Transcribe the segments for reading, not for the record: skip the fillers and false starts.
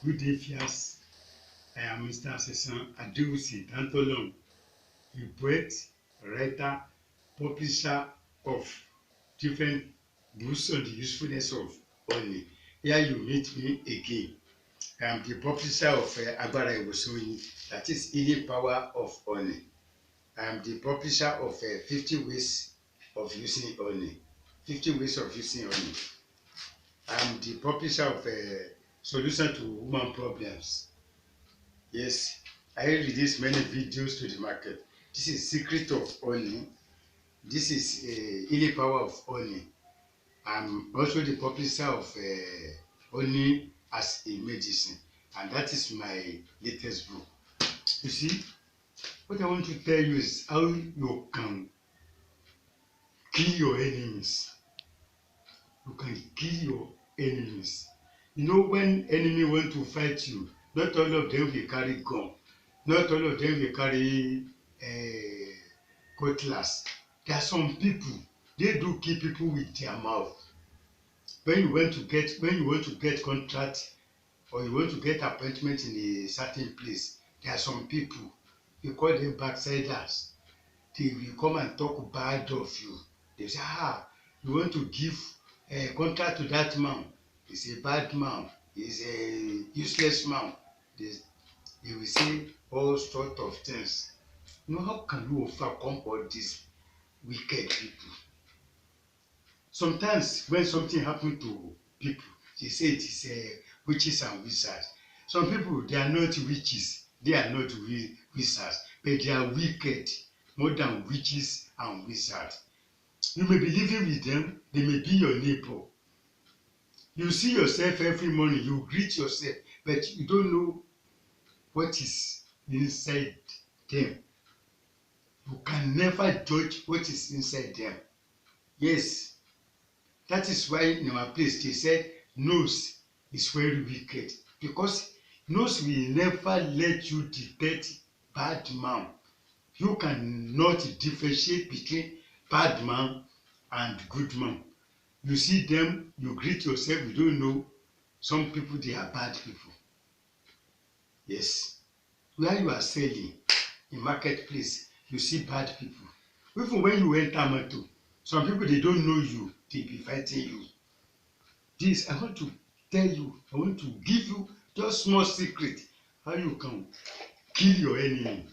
Good day, Fias. I am Mr. Asesan Adewusi Dantolong, a poet, writer, publisher of different books on the usefulness of honey. Here you meet me again. I am the publisher of Agbára Ìwòsàn Oyin, that is healing power of honey. I am the publisher of 50 ways of using honey. 50 ways of using honey. I am the publisher of solution to woman problems. Yes, I release many videos to the market. This is secret of honey. This is healing power of honey. I'm also the publisher of honey as a medicine, and that is my latest book. You see, what I want to tell you is how you can kill your enemies. You can kill your enemies. You know, when enemy want to fight you, not all of them will carry gun. Not all of them will carry cutlass. There are some people, they do kill people with their mouth. When you want to get contract or you want to get appointment in a certain place, there are some people, you call them backsiders. They will come and talk bad of you. They say, you want to give a contract to that man. He's a bad man. He's a useless man. They will say all sorts of things. You know, how can you overcome all these wicked people? Sometimes when something happens to people, they say it is witches and wizards. Some people, they are not witches, they are not wizards, but they are wicked more than witches and wizards. You may be living with them, they may be your neighbor. You see yourself every morning, you greet yourself, but you don't know what is inside them. You can never judge what is inside them. Yes, that is why in our place they said nose is very wicked, because nose will never let you detect bad man. You cannot differentiate between bad man and good man. You see them, you greet yourself, you don't know. Some people, they are bad people. Yes. Where you are selling in marketplace, you see bad people. Even when you enter motor, some people, they don't know you, they be fighting you. This, I want to tell you, I want to give you just small secret how you can kill your enemy.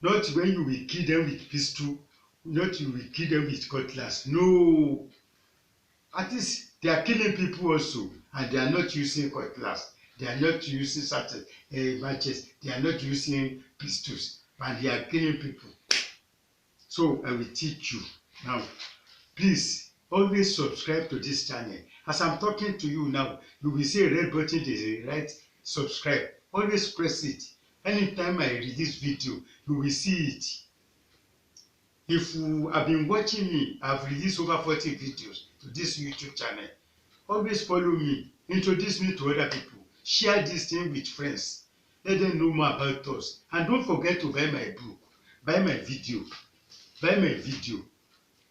Not when you will kill them with pistol, not you will kill them with cutlass. No. At least they are killing people also, and they are not using cutlass. They are not using certain matches. They are not using pistols, and they are killing people. So I will teach you now. Please always subscribe to this channel. As I'm talking to you now, you will see a red button. There is a right subscribe. Always press it. Anytime I release video, you will see it. If you have been watching me, I've released over 40 videos to this YouTube channel. Always follow me, introduce me to other people, share this thing with friends, let them know more about us. And don't forget to buy my book, buy my video, buy my video.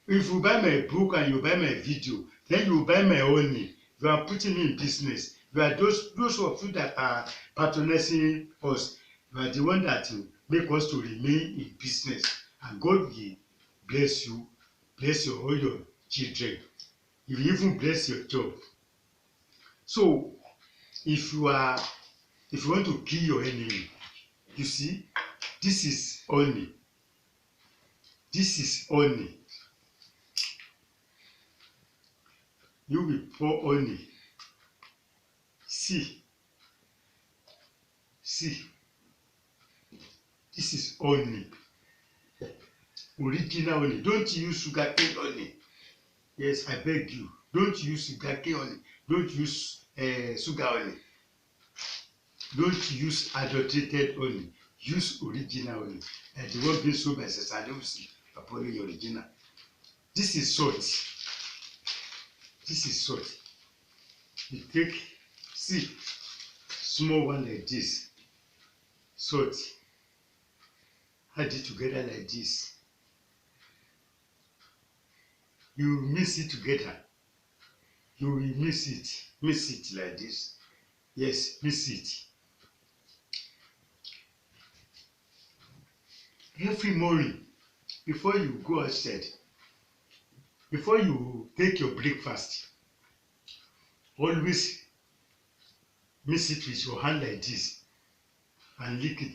If you buy my book and you buy my video, then you buy my honey. You are putting me in business. You are those of you that are patronizing us. You are the one that make us to remain in business. And God will bless you, bless all your children. He will even bless your job. So, if you want to kill your enemy, you see, this is honey. This is honey. You will pour honey. See, this is honey. Original honey. Don't use sugarcane honey. Yes, I beg you. Don't use sugarcane honey. Don't use sugar honey. Don't use adulterated honey. Use original honey. And the one being sold by Sesadeus, Apollo original. This is salt. This is salt. You take, see, small one like this. Salt. Add it together like this. You mix it together. You will mix it like this. Yes, mix it. Every morning, before you go outside, before you take your breakfast, always mix it with your hand like this and lick it.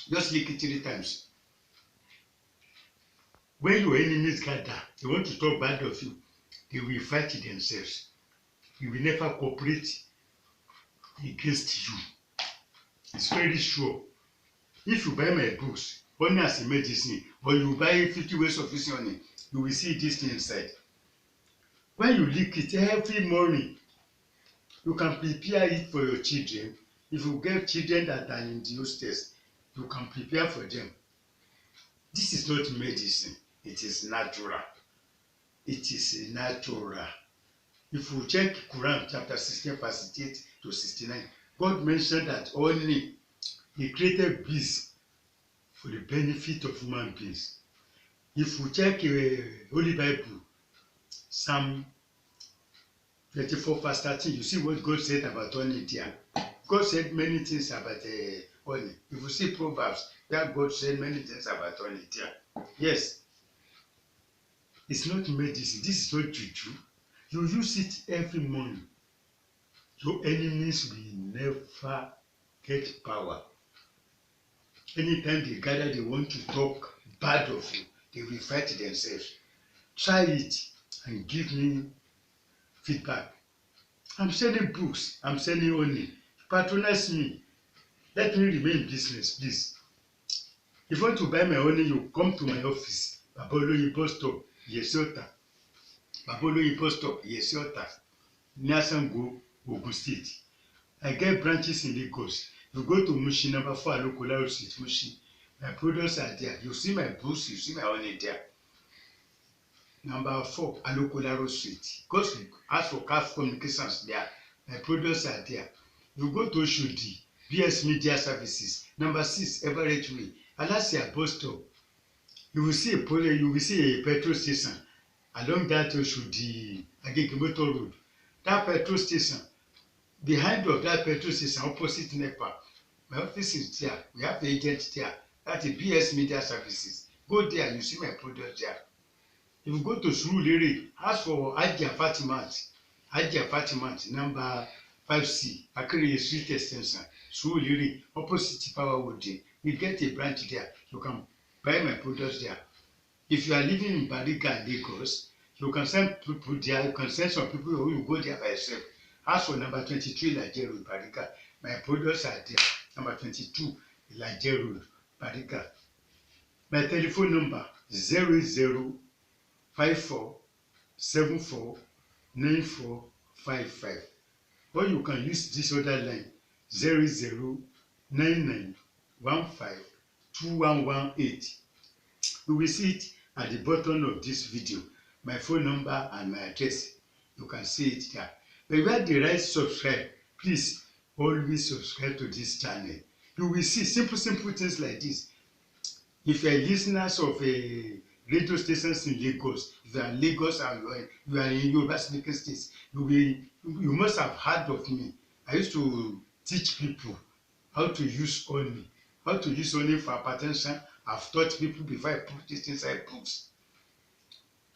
Just lick it 3 times. When your enemies gather, they want to talk bad of you, they will fight themselves. They will never cooperate against you. It's very sure. If you buy my books, honey as a medicine, or you buy 50 ways of using honey, you will see this thing inside. When you lick it every morning, you can prepare it for your children. If you get children that are in the hostels, you can prepare for them. This is not medicine, it is natural. It is natural. If you check Quran chapter 16, verse 68 to 69, God mentioned that only He created bees for the benefit of human beings. If you check Holy Bible, Psalm 34 verse 13, you see what God said about honey there. God said many things about honey. If you see Proverbs, that God said many things about honey there. Yes, it's not medicine. This is not juju. You use it every morning. Your enemies will never get power. Anytime they gather, they want to talk bad of you. They will fight themselves. Try it and give me feedback. I'm selling books. I'm selling honey. Patronize me. Let me remain in business, please. If you want to buy my honey, you come to my office. Baba Oloyin bus stop, Yesiota. Baba Oloyin bus stop, Yesiota. Nyasango, Ogun State. I get branches in Lagos. You go to Mushi, number 4, Alokolaro Street, Mushi. My products are there. You see my books, you see my honey there. Number 4, Alokolaro Street. Go to ask for CAF Communications there. My products are there. You go to Oshodi, BS Media Services. Number 6, Everett Way, Alasia bus stop. You will see a petrol station along that Oshodi Agege-Motor Road. That petrol station, behind of that petrol station, opposite NEPA, my office is there. We have the agent there. That is BS Media Services. Go there, you see my product there. If you go to Surulere, ask for Hajia Fatimat, number 5C, Akereye Street Extension, Surulere, opposite Power Wood. You get a branch there. You can buy my products there. If you are living in Bariga, Lagos, you can send people there. You can send some people who will go there by yourself. Ask for number 23 Ilaje Road, Bariga. My products are there. Number 22 Ilaje Road, Bariga. My telephone number 0054749455. Or you can use this other line 0099152118. You will see it at the bottom of this video. My phone number and my address. You can see it there. But if you have the right subscribe, please always subscribe to this channel. You will see simple things like this. If you are listeners of a radio stations in Lagos, if you are in Lagos and you are in Yoruba speaking states, you must have heard of me. I used to teach people how to use honey for hypertension. I've taught people before I put it inside books.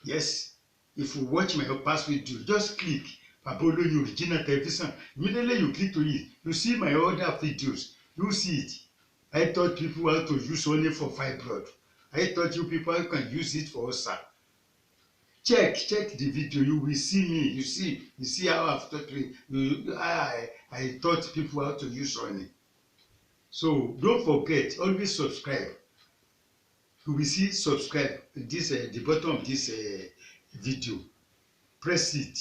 Yes, if you watch my past video, just click Baba Oloyin Original Television. Immediately you click to it, you see my other videos. You see it. I taught people how to use honey for fibroid. I taught you people how you can use it for ulcer. Check the video. You will see me. You see how I've taught you. I taught people how to use honey. So don't forget, always subscribe. You will see subscribe this the bottom of this video. Press it.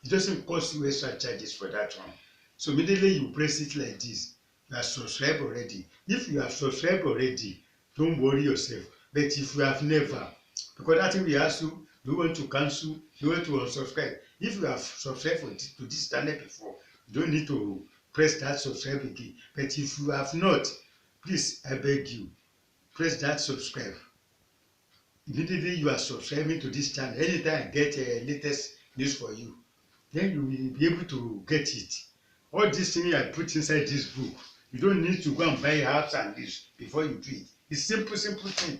It doesn't cost you extra charges for that one. So immediately you press it like this. You are subscribed already. If you have subscribed already, don't worry yourself. But if you have never, because that thing we ask you, you want to cancel, you want to unsubscribe. If you have subscribed to this channel before, you don't need to press that subscribe again. But if you have not, please, I beg you, press that subscribe. immediately you are subscribing to this channel, anytime I get latest news for you, then you will be able to get it. All these things I put inside this book, you don't need to go and buy herbs and this before you do it. It's simple thing.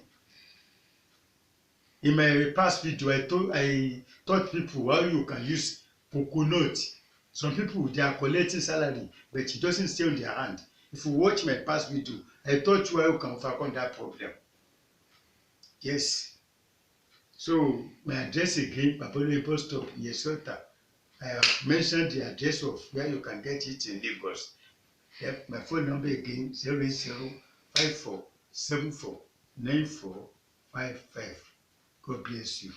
In my past video, I taught people how you can use coconut. Some people, they are collecting salary, but it doesn't stay on their hand. If you watch my past video, I taught you how you can overcome that problem. Yes. So my address again, Babalowo bus stop, Yesota. I have mentioned the address of where you can get it in Lagos. Yep, my phone number again, 08054749455. God bless you.